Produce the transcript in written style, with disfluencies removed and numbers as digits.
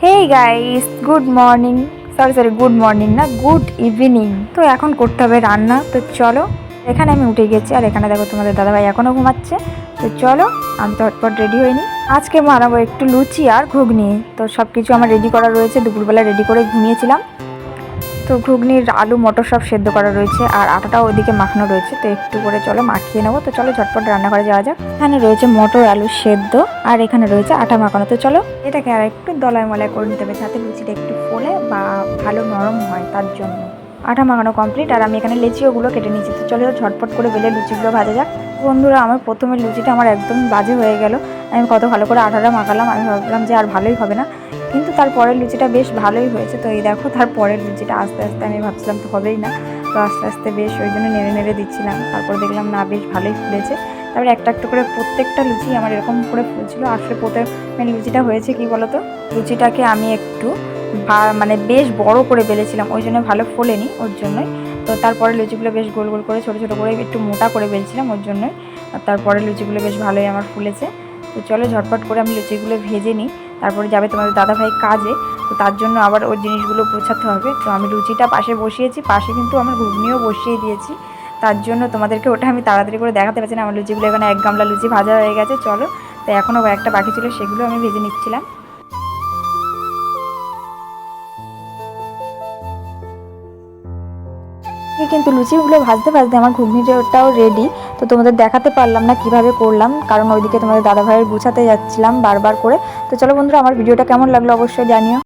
Hey guys, good morning. Sorry good morning না, good evening. তো এখন করতে হবে রান্না। তো চলো, এখানে আমি উঠে গেছি আর এখানে দেখো তোমাদের দাদাভাই এখনও ঘুমাচ্ছে। তো চলো, আমি তো হটপট রেডি হইনি। আজকে বানাবো একটু লুচি আর ঘুগনি। তো সব কিছু আমার রেডি করা রয়েছে, দুপুরবেলা রেডি করে ঘুমিয়েছিলাম। তো ঘুগনির আলু মটর সব সেদ্ধ করা রয়েছে আর আটাটাও ওদিকে মাখানো রয়েছে। তো একটু করে চলো মাখিয়ে নেবো। তো চলো ঝটপট রান্না করে যাওয়া যাক। এখানে রয়েছে মটর আলু সেদ্ধ আর এখানে রয়েছে আটা মাখানো। তো চলো এটাকে আর একটু দলায় মলায় করে নিতে হবে, যাতে লুচিটা একটু ফোলে বা ভালো নরম হয়, তার জন্য। আটা মাখানো কমপ্লিট আর আমি এখানে লেচিওগুলো কেটে নিয়েছি। তো চলো ঝটপট করে বেলে লুচিগুলো ভাজা যাক। বন্ধুরা, আমার প্রথমে লুচিটা আমার একদম বাজে হয়ে গেল। আমি কত ভালো করে আটাটা মাখালাম, আমি ভাবলাম যে আর ভালোই হবে না, কিন্তু তারপরের লুচিটা বেশ ভালোই হয়েছে। তো এই দেখো, তারপরের লুচিটা আস্তে আস্তে আমি ভাবছিলাম তো হবেই না, তো আস্তে আস্তে বেশ ওই জন্য নেড়ে নেড়ে দিচ্ছিলাম। তারপর দেখলাম না, বেশ ভালোই ফুলেছে। তারপরে একটা একটা করে প্রত্যেকটা লুচি আমার এরকম করে ফুলছিল। আসলে প্রথমে লুচিটা হয়েছে কি বলতো, লুচিটাকে আমি একটু মানে বেশ বড় করে বেলেছিলাম, ওই জন্য ভালো ফোলেনি, ওর জন্যই। তো তারপরে লুচিগুলো বেশ গোল গোল করে ছোটো ছোটো করে একটু মোটা করে বেলছিলাম, ওর জন্যই। আর তারপরে লুচিগুলো বেশ ভালোই আমার ফুলেছে। তো চলো ঝটপট করে আমি লুচিগুলো ভেজে নিই, তারপরে যাবে তোমাদের দাদাভাই কাজে। তো তার জন্য আবার ওই জিনিসগুলো গোছাতে হবে। তো আমি লুচিটা পাশে বসিয়েছি, পাশে কিন্তু আমার ঘুগনিও বসিয়ে দিয়েছি। তার জন্য তোমাদেরকে ওটা আমি তাড়াতাড়ি করে দেখাতে পারছি না। আমার লুচিগুলো এখানে এক গামলা লুচি ভাজা হয়ে গেছে। চলো, তো এখনও একটা বাকি ছিল, সেগুলো আমি ভেজে নিচ্ছিলাম। কিন্তু লুচিগুলো ভাজতে ভাজতে আমার ঘুগনিটাও রেডি। তো তোমাদের দেখাতে পারলাম না কিভাবে করলাম, কারণ ওইদিকে তোমাদের দাদাভাইয়ের গুছাতে যাচ্ছিলাম বারবার করে। তো চলো বন্ধুরা, আমার ভিডিওটা কেমন লাগলো অবশ্যই জানিও।